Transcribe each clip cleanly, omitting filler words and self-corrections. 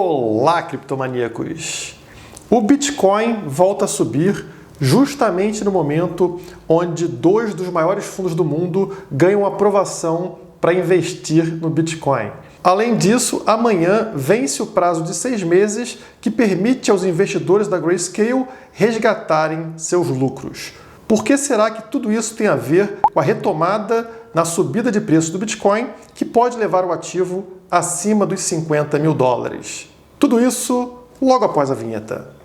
Olá, criptomaníacos! O Bitcoin volta a subir justamente no momento onde dois dos maiores fundos do mundo ganham aprovação para investir no Bitcoin. Além disso, amanhã vence o prazo de 6 meses que permite aos investidores da Grayscale resgatarem seus lucros. Por que será que tudo isso tem a ver com a retomada na subida de preço do Bitcoin, que pode levar o ativo acima dos 50 mil dólares? Tudo isso logo após a vinheta.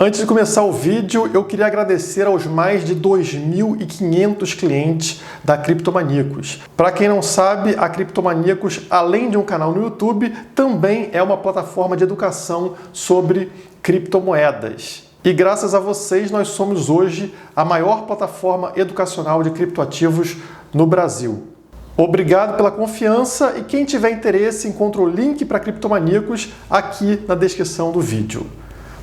Antes de começar o vídeo, eu queria agradecer aos mais de 2.500 clientes da Criptomaníacos. Para quem não sabe, a Criptomaníacos, além de um canal no YouTube, também é uma plataforma de educação sobre criptomoedas. E graças a vocês, nós somos hoje a maior plataforma educacional de criptoativos no Brasil. Obrigado pela confiança e quem tiver interesse, encontra o link para Criptomaníacos aqui na descrição do vídeo.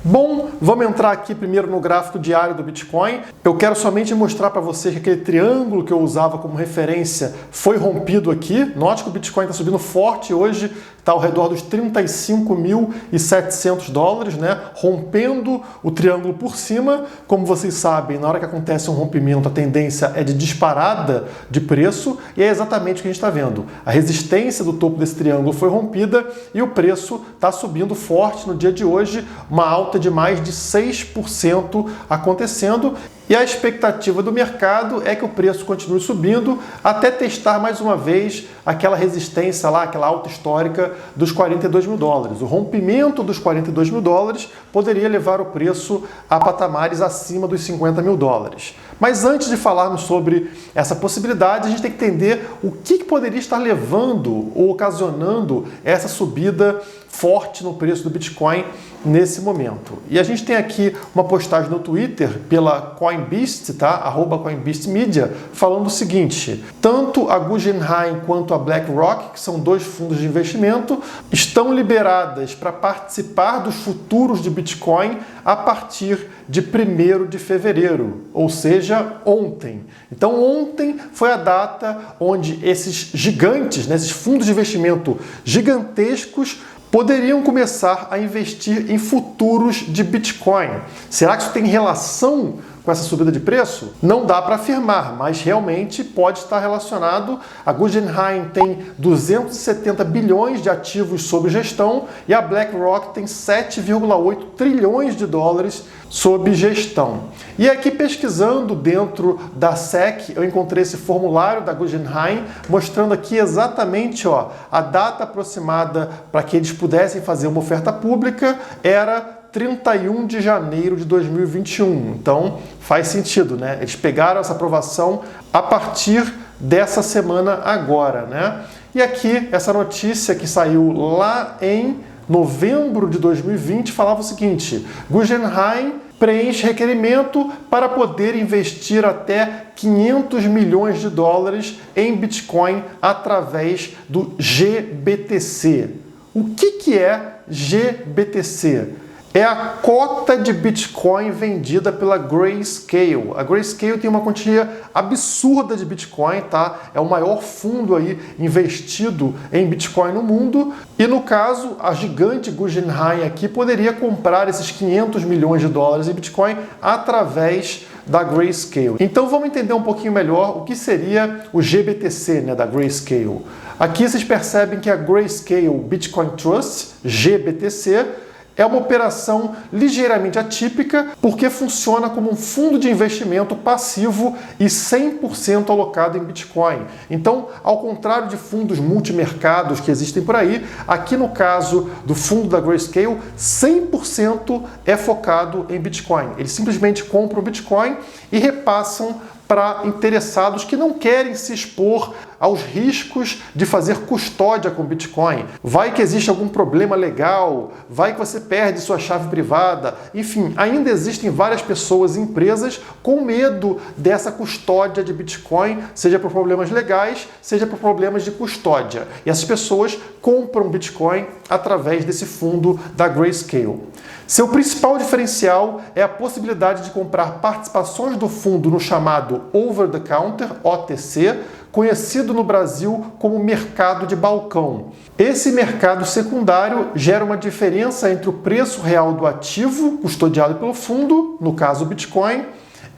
Bom, vamos entrar aqui primeiro no gráfico diário do Bitcoin. Eu quero somente mostrar para vocês que aquele triângulo que eu usava como referência foi rompido aqui. Note que o Bitcoin está subindo forte hoje, está ao redor dos 35.700 dólares, né? Rompendo o triângulo por cima. Como vocês sabem, na hora que acontece um rompimento, a tendência é de disparada de preço, e é exatamente o que a gente está vendo. A resistência do topo desse triângulo foi rompida e o preço está subindo forte no dia de hoje, uma alta de mais de 6% acontecendo. E a expectativa do mercado é que o preço continue subindo até testar mais uma vez aquela resistência lá, aquela alta histórica dos 42 mil dólares. O rompimento dos 42 mil dólares poderia levar o preço a patamares acima dos 50 mil dólares. Mas antes de falarmos sobre essa possibilidade, a gente tem que entender o que poderia estar levando ou ocasionando essa subida forte no preço do Bitcoin nesse momento. E a gente tem aqui uma postagem no Twitter pela Coinbeast, tá? @CoinbeastMedia, falando o seguinte: tanto a Guggenheim quanto a BlackRock, que são dois fundos de investimento, estão liberadas para participar dos futuros de Bitcoin a partir de 1º de fevereiro, ou seja, ontem. Então ontem foi a data onde esses gigantes, né, esses fundos de investimento gigantescos, poderiam começar a investir em futuros de Bitcoin. Será que isso tem relação com essa subida de preço? Não dá para afirmar, mas realmente pode estar relacionado. A Guggenheim tem 270 bilhões de ativos sob gestão e a BlackRock tem 7,8 trilhões de dólares sob gestão. E aqui pesquisando dentro da SEC, eu encontrei esse formulário da Guggenheim, mostrando aqui exatamente a data aproximada para que eles pudessem fazer uma oferta pública era 31 de janeiro de 2021. Então faz sentido, né? Eles pegaram essa aprovação a partir dessa semana agora, né? E aqui essa notícia que saiu lá em novembro de 2020 falava o seguinte: Guggenheim preenche requerimento para poder investir até 500 milhões de dólares em Bitcoin através do GBTC. O que é GBTC? É a cota de Bitcoin vendida pela Grayscale. A Grayscale tem uma quantia absurda de Bitcoin, tá? É o maior fundo aí investido em Bitcoin no mundo. E no caso, a gigante Guggenheim aqui poderia comprar esses 500 milhões de dólares em Bitcoin através da Grayscale. Então vamos entender um pouquinho melhor o que seria o GBTC, né, da Grayscale. Aqui vocês percebem que a Grayscale Bitcoin Trust, GBTC, é uma operação ligeiramente atípica porque funciona como um fundo de investimento passivo e 100% alocado em Bitcoin. Então, ao contrário de fundos multimercados que existem por aí, aqui no caso do fundo da Grayscale, 100% é focado em Bitcoin. Eles simplesmente compram Bitcoin e repassam para interessados que não querem se expor aos riscos de fazer custódia com Bitcoin. Vai que existe algum problema legal, vai que você perde sua chave privada. Enfim, ainda existem várias pessoas e empresas com medo dessa custódia de Bitcoin, seja por problemas legais, seja por problemas de custódia. E essas pessoas compram Bitcoin através desse fundo da Grayscale. Seu principal diferencial é a possibilidade de comprar participações do fundo no chamado Over the Counter, OTC, conhecido no Brasil como mercado de balcão. Esse mercado secundário gera uma diferença entre o preço real do ativo custodiado pelo fundo, no caso o Bitcoin,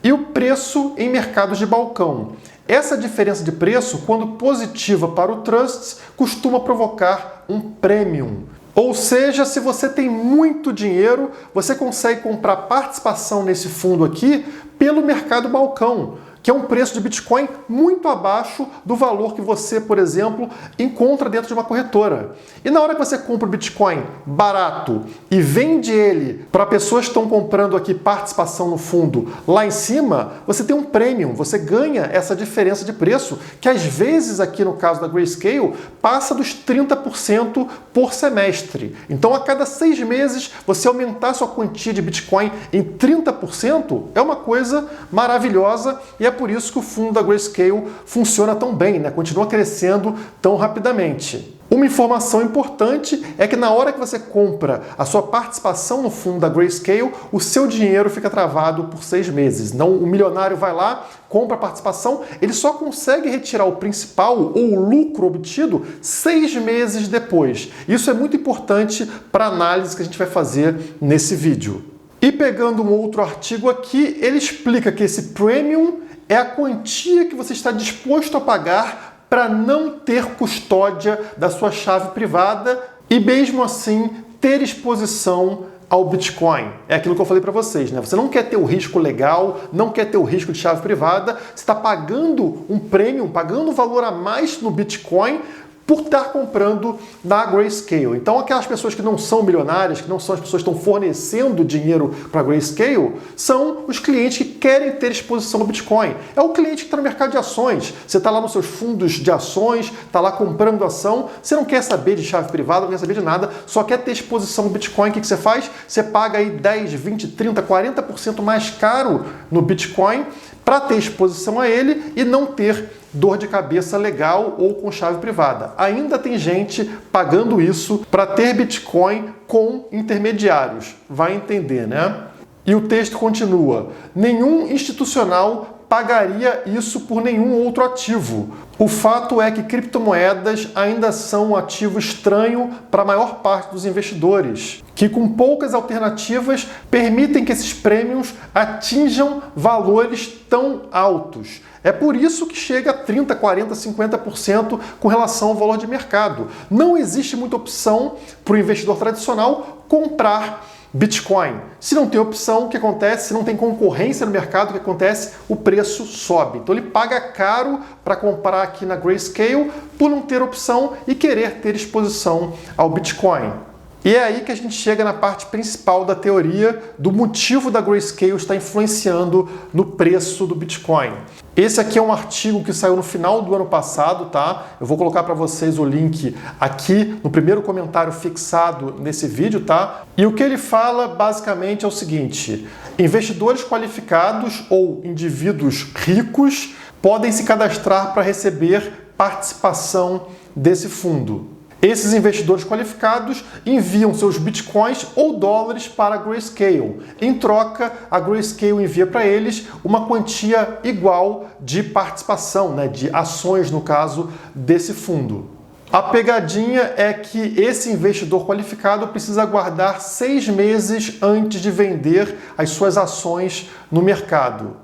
e o preço em mercados de balcão. Essa diferença de preço, quando positiva para o Trust, costuma provocar um premium. Ou seja, se você tem muito dinheiro, você consegue comprar participação nesse fundo aqui pelo mercado balcão, que é um preço de Bitcoin muito abaixo do valor que você, por exemplo, encontra dentro de uma corretora. E na hora que você compra o Bitcoin barato e vende ele para pessoas que estão comprando aqui participação no fundo lá em cima, você tem um premium, você ganha essa diferença de preço, que às vezes aqui no caso da Grayscale passa dos 30% por semestre. Então a cada 6 meses você aumentar sua quantia de Bitcoin em 30% é uma coisa maravilhosa e é por isso que o fundo da Grayscale funciona tão bem, né? Continua crescendo tão rapidamente. Uma informação importante é que na hora que você compra a sua participação no fundo da Grayscale, o seu dinheiro fica travado por 6 meses. Não, o milionário vai lá, compra a participação, ele só consegue retirar o principal ou o lucro obtido 6 meses depois. Isso é muito importante para a análise que a gente vai fazer nesse vídeo. E pegando um outro artigo aqui, ele explica que esse premium é a quantia que você está disposto a pagar para não ter custódia da sua chave privada e mesmo assim ter exposição ao Bitcoin. É aquilo que eu falei para vocês, né? Você não quer ter o risco legal, não quer ter o risco de chave privada, você está pagando um premium, pagando um valor a mais no Bitcoin por estar comprando na Grayscale. Então aquelas pessoas que não são milionárias, que não são as pessoas que estão fornecendo dinheiro para a Grayscale, são os clientes que querem ter exposição ao Bitcoin. É o cliente que está no mercado de ações. Você está lá nos seus fundos de ações, está lá comprando ação, você não quer saber de chave privada, não quer saber de nada, só quer ter exposição ao Bitcoin. O que você faz? Você paga aí 10, 20, 30, 40% mais caro no Bitcoin para ter exposição a ele e não ter dor de cabeça legal ou com chave privada. Ainda tem gente pagando isso para ter Bitcoin com intermediários. Vai entender, né? E o texto continua: nenhum institucional pagaria isso por nenhum outro ativo. O fato é que criptomoedas ainda são um ativo estranho para a maior parte dos investidores, que com poucas alternativas permitem que esses prêmios atinjam valores tão altos. É por isso que chega a 30%, 40%, 50% com relação ao valor de mercado. Não existe muita opção para o investidor tradicional comprar Bitcoin. Se não tem opção, o que acontece? Se não tem concorrência no mercado, o que acontece? O preço sobe. Então ele paga caro para comprar aqui na Grayscale por não ter opção e querer ter exposição ao Bitcoin. E é aí que a gente chega na parte principal da teoria do motivo da Grayscale estar influenciando no preço do Bitcoin. Esse aqui é um artigo que saiu no final do ano passado, tá? Eu vou colocar para vocês o link aqui no primeiro comentário fixado nesse vídeo, tá? E o que ele fala basicamente é o seguinte: investidores qualificados ou indivíduos ricos podem se cadastrar para receber participação desse fundo. Esses investidores qualificados enviam seus bitcoins ou dólares para a Grayscale. Em troca, a Grayscale envia para eles uma quantia igual de participação, né, de ações, no caso, desse fundo. A pegadinha é que esse investidor qualificado precisa aguardar 6 meses antes de vender as suas ações no mercado.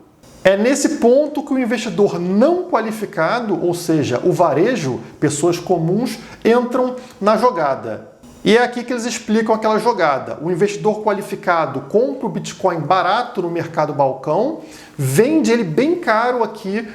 É nesse ponto que o investidor não qualificado, ou seja, o varejo, pessoas comuns, entram na jogada. E é aqui que eles explicam aquela jogada. O investidor qualificado compra o Bitcoin barato no mercado balcão, vende ele bem caro aqui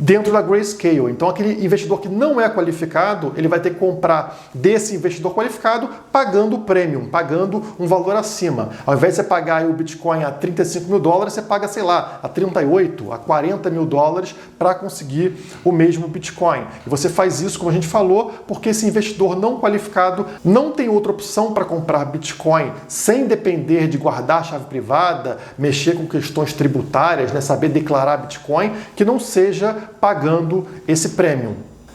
dentro da Grayscale. Então, aquele investidor que não é qualificado, ele vai ter que comprar desse investidor qualificado pagando o premium, pagando um valor acima. Ao invés de você pagar o Bitcoin a 35 mil dólares, você paga, sei lá, a 38, a 40 mil dólares para conseguir o mesmo Bitcoin. E você faz isso, como a gente falou, porque esse investidor não qualificado não tem outra opção para comprar Bitcoin sem depender de guardar a chave privada, mexer com questões tributárias, né, saber declarar Bitcoin, que não seja pagando esse premium.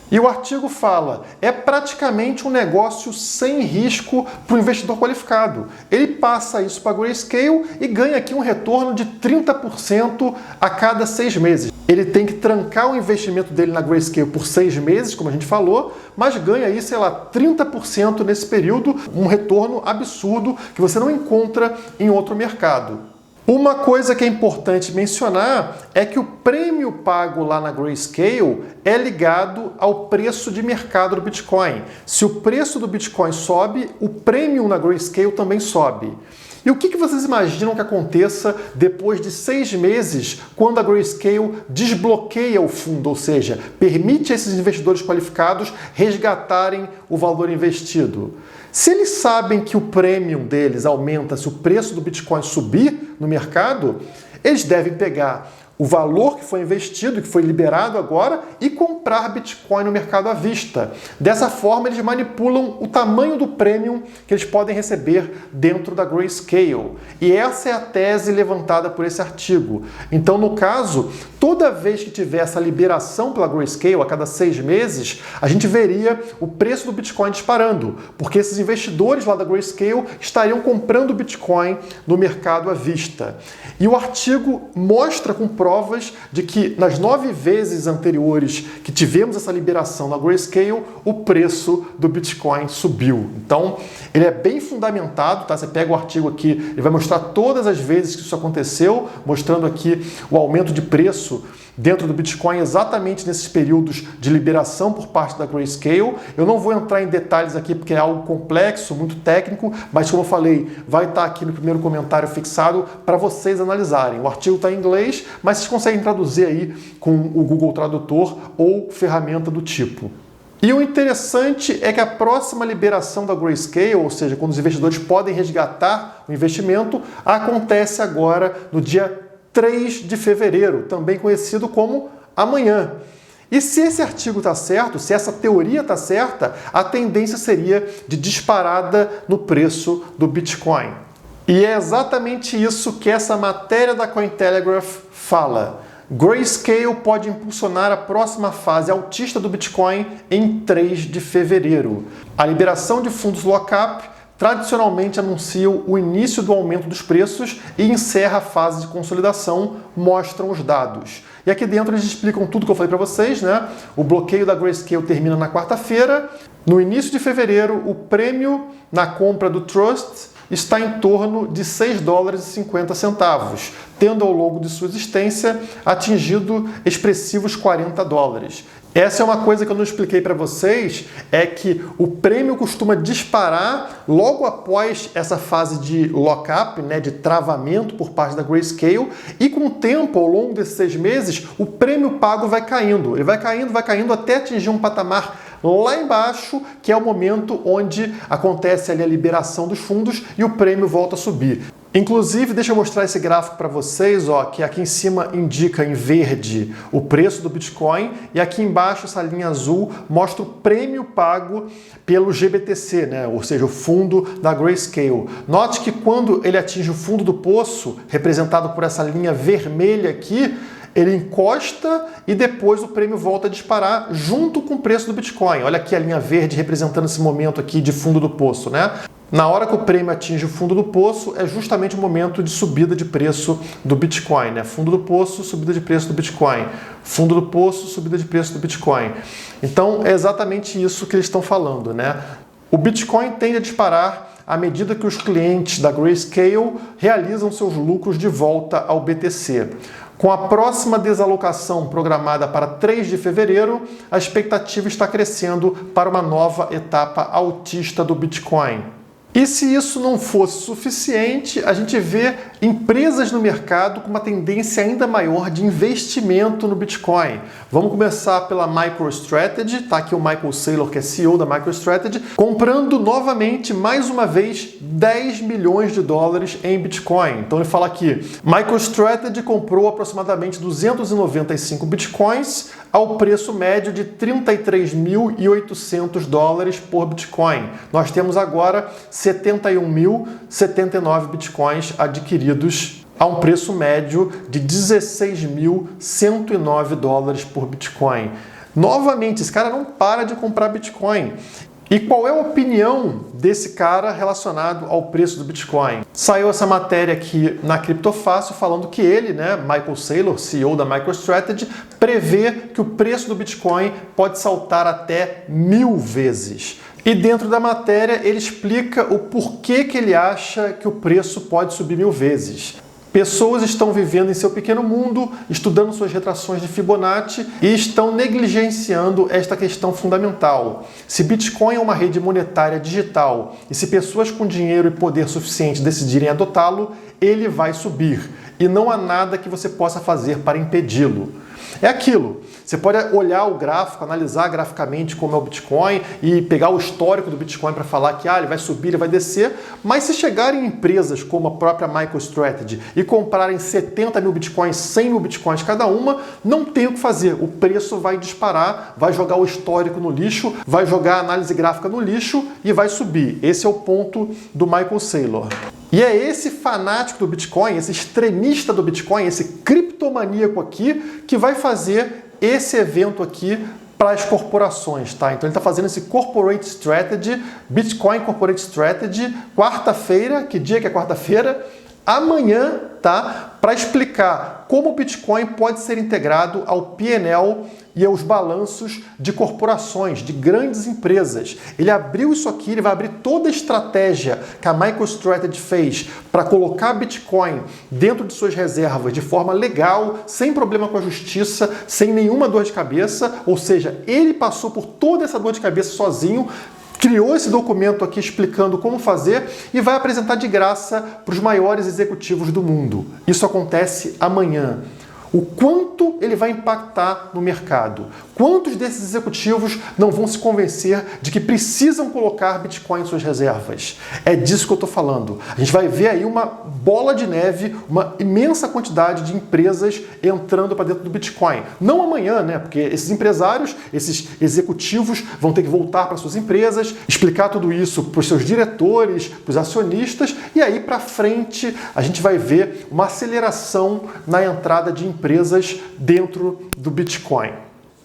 E o artigo fala, é praticamente um negócio sem risco para o investidor qualificado. Ele passa isso para a Grayscale e ganha aqui um retorno de 30% a cada 6 meses. Ele tem que trancar o investimento dele na Grayscale por 6 meses, como a gente falou, mas ganha aí, sei lá, 30% nesse período, um retorno absurdo que você não encontra em outro mercado. Uma coisa que é importante mencionar é que o prêmio pago lá na Grayscale é ligado ao preço de mercado do Bitcoin. Se o preço do Bitcoin sobe, o prêmio na Grayscale também sobe. E o que vocês imaginam que aconteça depois de 6 meses, quando a Grayscale desbloqueia o fundo, ou seja, permite a esses investidores qualificados resgatarem o valor investido? Se eles sabem que o premium deles aumenta se o preço do Bitcoin subir no mercado, eles devem pegar o valor que foi investido, que foi liberado agora, e comprar Bitcoin no mercado à vista. Dessa forma, eles manipulam o tamanho do premium que eles podem receber dentro da Grayscale. E essa é a tese levantada por esse artigo. Então, no caso, toda vez que tiver essa liberação pela Grayscale, a cada 6 meses, a gente veria o preço do Bitcoin disparando, porque esses investidores lá da Grayscale estariam comprando Bitcoin no mercado à vista. E o artigo mostra com provas de que nas 9 vezes anteriores que tivemos essa liberação na Grayscale, o preço do Bitcoin subiu. Então, ele é bem fundamentado, tá? Você pega o artigo aqui, ele vai mostrar todas as vezes que isso aconteceu, mostrando aqui o aumento de preço dentro do Bitcoin exatamente nesses períodos de liberação por parte da Grayscale. Eu não vou entrar em detalhes aqui porque é algo complexo, muito técnico, mas como eu falei, vai estar aqui no primeiro comentário fixado para vocês analisarem. O artigo está em inglês, mas vocês conseguem traduzir aí com o Google Tradutor ou ferramenta do tipo. E o interessante é que a próxima liberação da Grayscale, ou seja, quando os investidores podem resgatar o investimento, acontece agora no dia 3 de fevereiro, também conhecido como amanhã. E se esse artigo está certo, se essa teoria está certa, a tendência seria de disparada no preço do Bitcoin. E é exatamente isso que essa matéria da Cointelegraph fala. Grayscale pode impulsionar a próxima fase altista do Bitcoin em 3 de fevereiro. A liberação de fundos lock-up tradicionalmente anunciam o início do aumento dos preços e encerra a fase de consolidação, mostram os dados. E aqui dentro eles explicam tudo que eu falei para vocês, né? O bloqueio da Grayscale termina na quarta-feira. No início de fevereiro, o prêmio na compra do Trust está em torno de 6 dólares e 50 centavos, tendo ao longo de sua existência atingido expressivos 40 dólares. Essa é uma coisa que eu não expliquei para vocês, é que o prêmio costuma disparar logo após essa fase de lock-up, né, de travamento por parte da Grayscale, e com o tempo, ao longo desses 6 meses, o prêmio pago vai caindo. Ele vai caindo até atingir um patamar lá embaixo, que é o momento onde acontece ali a liberação dos fundos e o prêmio volta a subir. Inclusive, deixa eu mostrar esse gráfico para vocês, ó, que aqui em cima indica em verde o preço do Bitcoin e aqui embaixo essa linha azul mostra o prêmio pago pelo GBTC, né? Ou seja, o fundo da Grayscale. Note que quando ele atinge o fundo do poço, representado por essa linha vermelha aqui, ele encosta e depois o prêmio volta a disparar junto com o preço do Bitcoin. Olha aqui a linha verde representando esse momento aqui de fundo do poço, né? Na hora que o prêmio atinge o fundo do poço, é justamente o momento de subida de preço do Bitcoin, né? Fundo do poço, subida de preço do Bitcoin. Fundo do poço, subida de preço do Bitcoin. Então, é exatamente isso que eles estão falando, né? O Bitcoin tende a disparar à medida que os clientes da Grayscale realizam seus lucros de volta ao BTC. Com a próxima desalocação programada para 3 de fevereiro, a expectativa está crescendo para uma nova etapa altista do Bitcoin. E se isso não fosse suficiente, a gente vê empresas no mercado com uma tendência ainda maior de investimento no Bitcoin. Vamos começar pela MicroStrategy, tá aqui o Michael Saylor, que é CEO da MicroStrategy, comprando novamente, mais uma vez, 10 milhões de dólares em Bitcoin. Então ele fala aqui, MicroStrategy comprou aproximadamente 295 Bitcoins ao preço médio de 33.800 dólares por Bitcoin. Nós temos agora 71.079 Bitcoins adquiridos a um preço médio de 16.109 dólares por Bitcoin. Novamente, esse cara não para de comprar Bitcoin. E qual é a opinião desse cara relacionado ao preço do Bitcoin? Saiu essa matéria aqui na Criptofácil falando que ele, Michael Saylor, CEO da MicroStrategy, prevê que o preço do Bitcoin pode saltar até 1000 vezes. E dentro da matéria ele explica o porquê que ele acha que o preço pode subir 1000 vezes. Pessoas estão vivendo em seu pequeno mundo, estudando suas retrações de Fibonacci e estão negligenciando esta questão fundamental. Se Bitcoin é uma rede monetária digital e se pessoas com dinheiro e poder suficiente decidirem adotá-lo, ele vai subir. E não há nada que você possa fazer para impedi-lo. É aquilo. Você pode olhar o gráfico, analisar graficamente como é o Bitcoin e pegar o histórico do Bitcoin para falar que ele vai subir, ele vai descer, mas se chegarem empresas como a própria MicroStrategy e comprarem 70 mil Bitcoins, 100 mil Bitcoins cada uma, não tem o que fazer. O preço vai disparar, vai jogar o histórico no lixo, vai jogar a análise gráfica no lixo e vai subir. Esse é o ponto do Michael Saylor. E é esse fanático do Bitcoin, esse extremista do Bitcoin, esse criptomaníaco aqui, que vai fazer esse evento aqui para as corporações, tá? Então ele está fazendo esse Corporate Strategy, Bitcoin Corporate Strategy, quarta-feira, que dia que é quarta-feira? Amanhã, tá? Para explicar como o Bitcoin pode ser integrado ao P&L e aos balanços de corporações, de grandes empresas. Ele abriu isso aqui, ele vai abrir toda a estratégia que a MicroStrategy fez para colocar Bitcoin dentro de suas reservas de forma legal, sem problema com a justiça, sem nenhuma dor de cabeça, ou seja, ele passou por toda essa dor de cabeça sozinho, criou esse documento aqui explicando como fazer e vai apresentar de graça para os maiores executivos do mundo. Isso acontece amanhã. O quanto ele vai impactar no mercado? Quantos desses executivos não vão se convencer de que precisam colocar Bitcoin em suas reservas? É disso que eu estou falando. A gente vai ver aí uma bola de neve, uma imensa quantidade de empresas entrando para dentro do Bitcoin. Não amanhã, porque esses empresários, esses executivos vão ter que voltar para suas empresas, explicar tudo isso para os seus diretores, para os acionistas, e aí para frente a gente vai ver uma aceleração na entrada de empresas dentro do Bitcoin.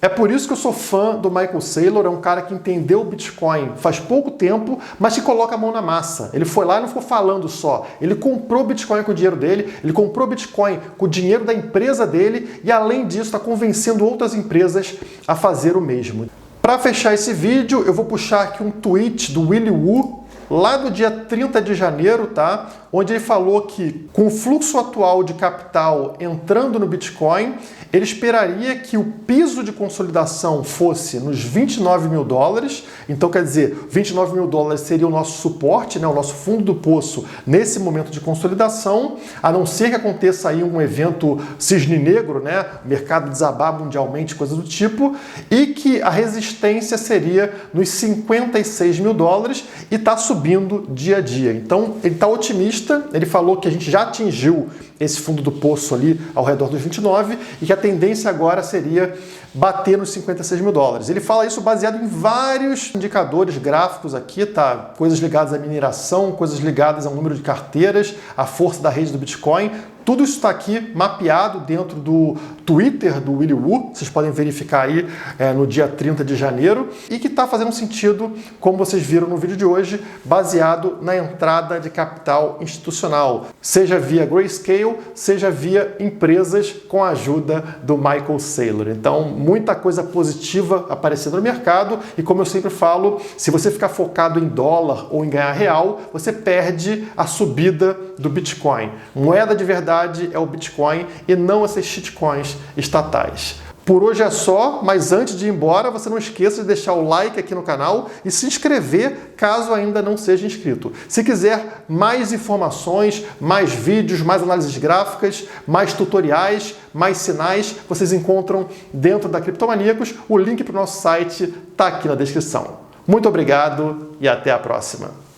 É por isso que eu sou fã do Michael Saylor, é um cara que entendeu o Bitcoin faz pouco tempo, mas que coloca a mão na massa. Ele foi lá e não ficou falando só. Ele comprou Bitcoin com o dinheiro dele, ele comprou Bitcoin com o dinheiro da empresa dele e, além disso, está convencendo outras empresas a fazer o mesmo. Para fechar esse vídeo, eu vou puxar aqui um tweet do Willy Woo, lá do dia 30 de janeiro, tá? Onde ele falou que com o fluxo atual de capital entrando no Bitcoin, ele esperaria que o piso de consolidação fosse nos 29 mil dólares. Então, quer dizer, 29 mil dólares seria o nosso suporte, o nosso fundo do poço nesse momento de consolidação, a não ser que aconteça aí um evento cisne negro, o mercado desabar mundialmente, coisa do tipo, e que a resistência seria nos 56 mil dólares e está subindo dia a dia. Então, ele está otimista, ele falou que a gente já atingiu esse fundo do poço ali ao redor dos 29 e que a tendência agora seria bater nos 56 mil dólares. Ele fala isso baseado em vários indicadores gráficos aqui, tá? Coisas ligadas à mineração, coisas ligadas ao número de carteiras, à força da rede do Bitcoin. Tudo isso está aqui mapeado dentro do Twitter do Willy Woo, vocês podem verificar aí no dia 30 de janeiro, e que está fazendo sentido, como vocês viram no vídeo de hoje, baseado na entrada de capital institucional, seja via Grayscale, seja via empresas com a ajuda do Michael Saylor. Então, muita coisa positiva aparecendo no mercado e, como eu sempre falo, se você ficar focado em dólar ou em ganhar real, você perde a subida do Bitcoin. Moeda de verdade é o Bitcoin e não essas shitcoins estatais. Por hoje é só, mas antes de ir embora, você não esqueça de deixar o like aqui no canal e se inscrever caso ainda não seja inscrito. Se quiser mais informações, mais vídeos, mais análises gráficas, mais tutoriais, mais sinais, vocês encontram dentro da Criptomaníacos. O link para o nosso site está aqui na descrição. Muito obrigado e até a próxima!